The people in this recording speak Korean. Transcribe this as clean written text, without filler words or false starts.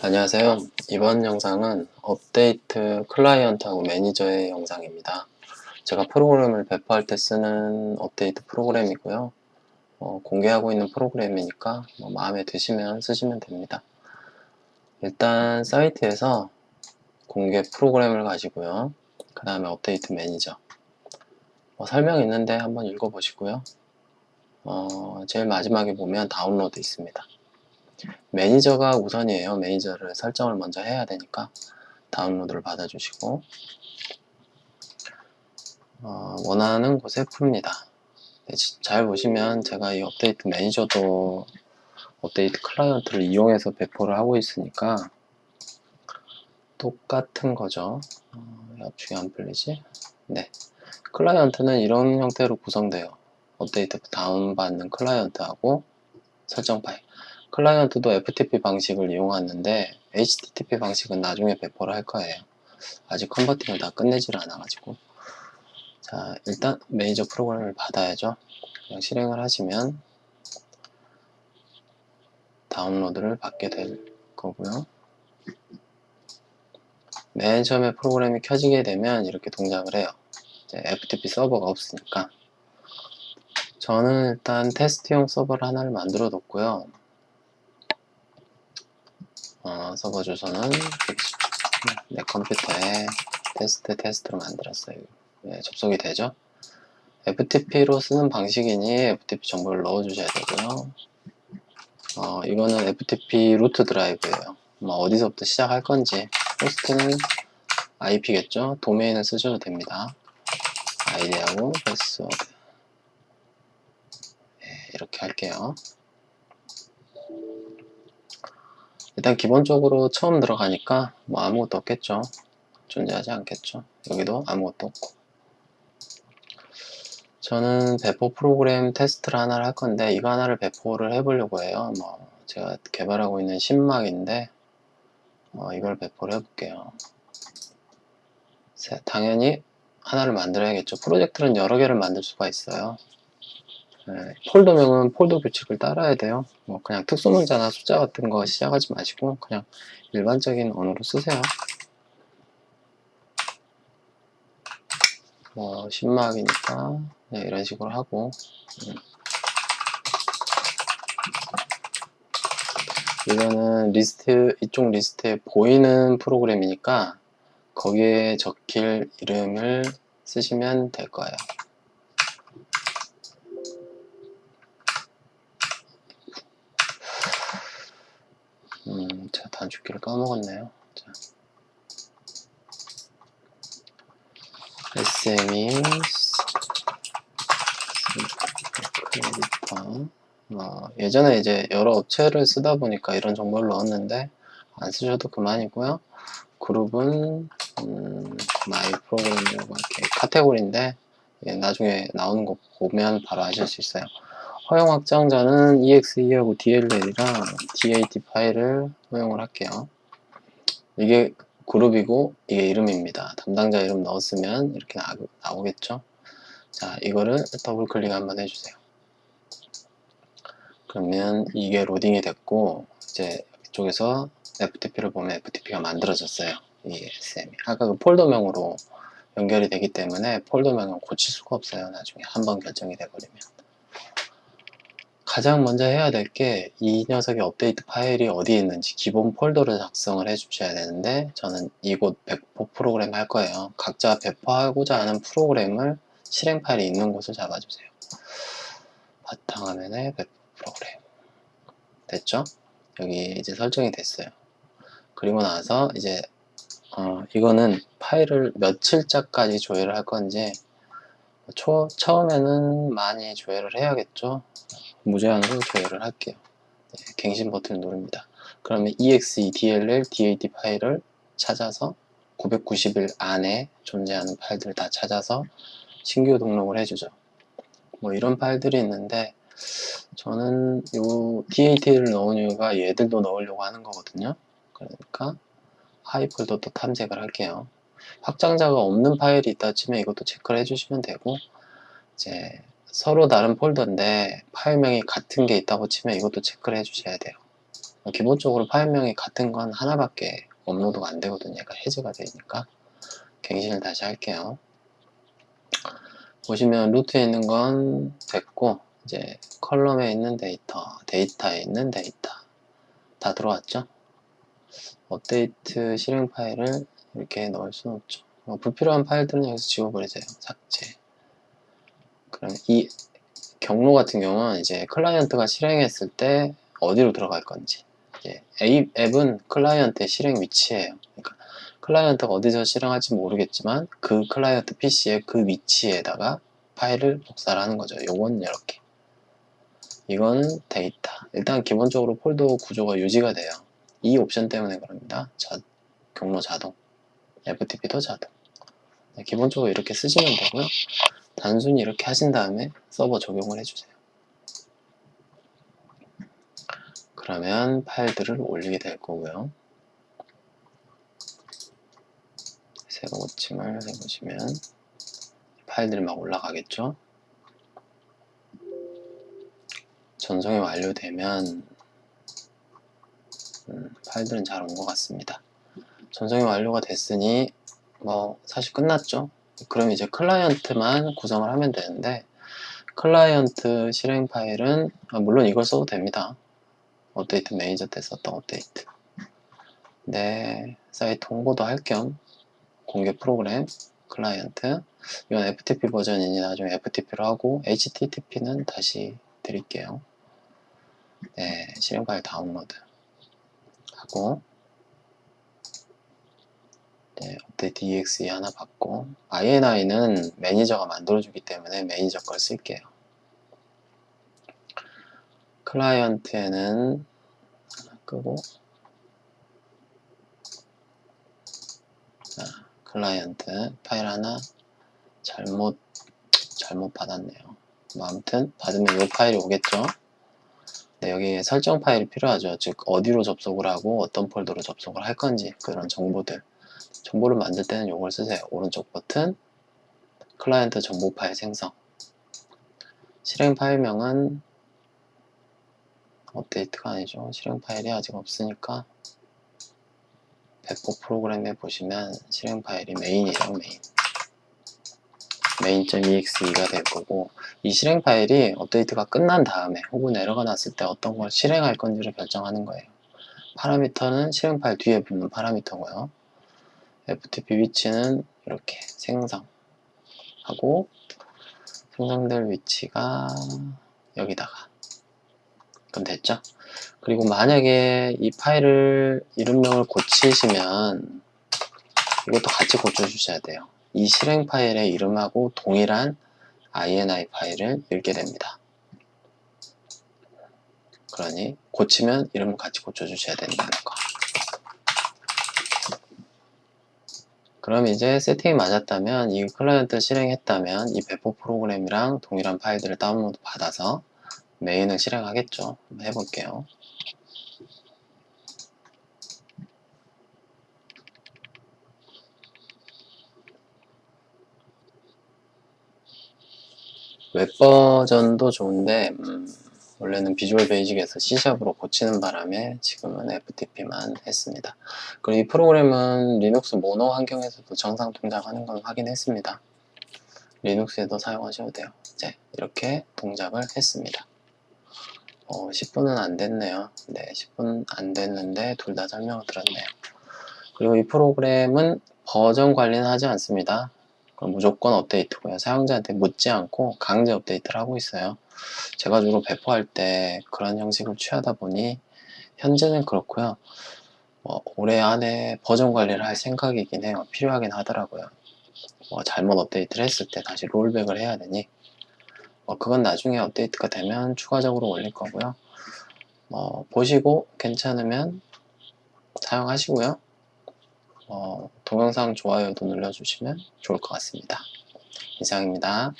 안녕하세요. 이번 영상은 업데이트 클라이언트하고 매니저의 영상입니다. 제가 프로그램을 배포할 때 쓰는 업데이트 프로그램이고요. 공개하고 있는 프로그램이니까 마음에 드시면 쓰시면 됩니다. 일단 사이트에서 공개 프로그램을 가지고요. 그 다음에 업데이트 매니저 설명이 있는데 한번 읽어보시고요. 제일 마지막에 보면 다운로드 있습니다. 매니저가 우선이에요. 매니저를 설정을 먼저 해야 되니까 다운로드를 받아주시고 원하는 곳에 풉니다. 잘 보시면 제가 이 업데이트 매니저도 업데이트 클라이언트를 이용해서 배포를 하고 있으니까 똑같은 거죠. 압축이 안 풀리지? 네. 클라이언트는 이런 형태로 구성돼요. 업데이트 다운받는 클라이언트하고 설정 파일. 클라이언트도 FTP 방식을 이용하는데 HTTP 방식은 나중에 배포를 할 거예요. 아직 컨버팅을 다 끝내질 않아가지고. 자, 일단 매니저 프로그램을 받아야죠. 그냥 실행을 하시면 다운로드를 받게 될 거고요. 맨 처음에 프로그램이 켜지게 되면 이렇게 동작을 해요. 이제 FTP 서버가 없으니까. 저는 일단 테스트용 서버를 하나를 만들어 뒀고요. 서버 주소는 내 컴퓨터에 테스트로 만들었어요. 네, 접속이 되죠. FTP로 쓰는 방식이니 FTP 정보를 넣어 주셔야 되고요. 이거는 FTP 루트 드라이브예요. 어디서부터 시작할 건지. 호스트는 IP겠죠. 도메인을 쓰셔도 됩니다. 아이디하고 패스워드. 네, 이렇게 할게요. 일단 기본적으로 처음 들어가니까 아무것도 없겠죠. 존재하지 않겠죠. 여기도 아무것도 없고. 저는 배포 프로그램 테스트를 하나를 할 건데 이거 하나를 배포를 해보려고 해요. 제가 개발하고 있는 신막인데 이걸 배포를 해볼게요. 당연히 하나를 만들어야겠죠. 프로젝트는 여러 개를 만들 수가 있어요. 네, 폴더명은 폴더 규칙을 따라야 돼요. 그냥 특수문자나 숫자 같은 거 시작하지 마시고 그냥 일반적인 언어로 쓰세요. 신막이니까 네, 이런 식으로 하고 이거는 리스트, 이쪽 리스트에 보이는 프로그램이니까 거기에 적힐 이름을 쓰시면 될 거예요. 제가 단축키를 까먹었네요. 자. SME 크레디터 예전에 이제 여러 업체를 쓰다 보니까 이런 정보를 넣었는데 안 쓰셔도 그만이고요. 그룹은 마이 프로그램이라고 할게요. 카테고리인데 나중에 나오는 거 보면 바로 아실 수 있어요. 허용 확장자는 EXE하고 DLL이랑 DAT 파일을 허용을 할게요. 이게 그룹이고 이게 이름입니다. 담당자 이름 넣었으면 이렇게 나오겠죠. 자, 이거를 더블 클릭 한번 해주세요. 그러면 이게 로딩이 됐고 이제 이쪽에서 FTP를 보면 FTP가 만들어졌어요. 이 SM이 아까 그 폴더명으로 연결이 되기 때문에 폴더명은 고칠 수가 없어요. 나중에 한번 결정이 돼버리면. 가장 먼저 해야 될 게 이 녀석의 업데이트 파일이 어디에 있는지 기본 폴더를 작성을 해 주셔야 되는데 저는 이곳 배포 프로그램 할 거예요. 각자 배포하고자 하는 프로그램을 실행 파일이 있는 곳을 잡아주세요. 바탕화면에 배포 프로그램 됐죠? 여기 이제 설정이 됐어요. 그리고 나서 이제 이거는 파일을 며칠자까지 조회를 할 건지 처음에는 많이 조회를 해야겠죠. 무제한으로 조회를 할게요. 네, 갱신 버튼을 누릅니다. 그러면 exe, dll, dat 파일을 찾아서 990일 안에 존재하는 파일들을 다 찾아서 신규 등록을 해주죠. 이런 파일들이 있는데 저는 이 dat를 넣은 이유가 얘들도 넣으려고 하는 거거든요. 그러니까 하이 폴더도 탐색을 할게요. 확장자가 없는 파일이 있다 치면 이것도 체크를 해주시면 되고 이제 서로 다른 폴더인데 파일명이 같은 게 있다고 치면 이것도 체크를 해주셔야 돼요. 기본적으로 파일명이 같은 건 하나밖에 업로드가 안 되거든요. 얘가 해제가 되니까. 갱신을 다시 할게요. 보시면 루트에 있는 건 됐고, 이제 컬럼에 있는 데이터, 데이터에 있는 데이터 다 들어왔죠? 업데이트 실행 파일을 이렇게 넣을 수는 없죠. 불필요한 파일들은 여기서 지워버리세요. 삭제. 그럼 이 경로 같은 경우는 이제 클라이언트가 실행했을 때 어디로 들어갈 건지. 이제 앱은 클라이언트의 실행 위치예요. 그러니까 클라이언트가 어디서 실행할지 모르겠지만 그 클라이언트 PC의 그 위치에다가 파일을 복사를 하는 거죠. 요건 이렇게. 이거는 데이터. 일단 기본적으로 폴더 구조가 유지가 돼요. 이 옵션 때문에 그럽니다. 경로 자동. FTP도 자동. 기본적으로 이렇게 쓰시면 되고요. 단순히 이렇게 하신 다음에 서버 적용을 해주세요. 그러면 파일들을 올리게 될 거고요. 새로 고침을 해보시면 파일들이 막 올라가겠죠. 전송이 완료되면 파일들은 잘 온 것 같습니다. 전송이 완료가 됐으니 뭐 사실 끝났죠. 그럼 이제 클라이언트만 구성을 하면 되는데 클라이언트 실행 파일은 물론 이걸 써도 됩니다. 업데이트 매니저 때 썼던 업데이트. 네, 사이트 홍보도 할 겸 공개 프로그램 클라이언트. 이건 FTP 버전이니 나중에 FTP로 하고 HTTP는 다시 드릴게요. 네, 실행 파일 다운로드 하고 네, 업데이트 exe 하나 받고 INI는 매니저가 만들어주기 때문에 매니저 걸 쓸게요. 클라이언트에는 하나 끄고 클라이언트 파일 하나 잘못 받았네요. 뭐 아무튼 받으면 이 파일이 오겠죠. 네, 여기 설정 파일이 필요하죠. 즉 어디로 접속을 하고 어떤 폴더로 접속을 할 건지 그런 정보를 만들 때는 이걸 쓰세요. 오른쪽 버튼 클라이언트 정보 파일 생성. 실행 파일명은 업데이트가 아니죠. 실행 파일이 아직 없으니까 배포 프로그램에 보시면 실행 파일이 메인이에요. main.exe가 될 거고 이 실행 파일이 업데이트가 끝난 다음에 혹은 에러가 났을 때 어떤 걸 실행할 건지를 결정하는 거예요. 파라미터는 실행 파일 뒤에 붙는 파라미터고요. FTP 위치는 이렇게 생성하고 생성될 위치가 여기다가 그럼 됐죠? 그리고 만약에 이 파일을 이름명을 고치시면 이것도 같이 고쳐주셔야 돼요. 이 실행 파일의 이름하고 동일한 INI 파일을 읽게 됩니다. 그러니 고치면 이름을 같이 고쳐주셔야 된다는 거. 그럼 이제 세팅이 맞았다면 이 클라이언트 실행했다면 이 배포 프로그램이랑 동일한 파일들을 다운로드 받아서 메인을 실행하겠죠. 한번 해볼게요. 웹 버전도 좋은데 원래는 비주얼 베이직에서 C샵으로 고치는 바람에 지금은 FTP만 했습니다. 그리고 이 프로그램은 리눅스 모노 환경에서도 정상 동작하는 건 확인했습니다. 리눅스에도 사용하셔도 돼요. 이제 이렇게 동작을 했습니다. 10분은 안 됐네요. 네, 10분 안 됐는데 둘 다 설명을 들었네요. 그리고 이 프로그램은 버전 관리는 하지 않습니다. 그럼 무조건 업데이트고요. 사용자한테 묻지 않고 강제 업데이트를 하고 있어요. 제가 주로 배포할 때 그런 형식을 취하다 보니 현재는 그렇고요. 올해 안에 버전 관리를 할 생각이긴 해요. 필요하긴 하더라고요. 잘못 업데이트를 했을 때 다시 롤백을 해야 되니 그건 나중에 업데이트가 되면 추가적으로 올릴 거고요. 보시고 괜찮으면 사용하시고요. 동영상 좋아요도 눌러주시면 좋을 것 같습니다. 이상입니다.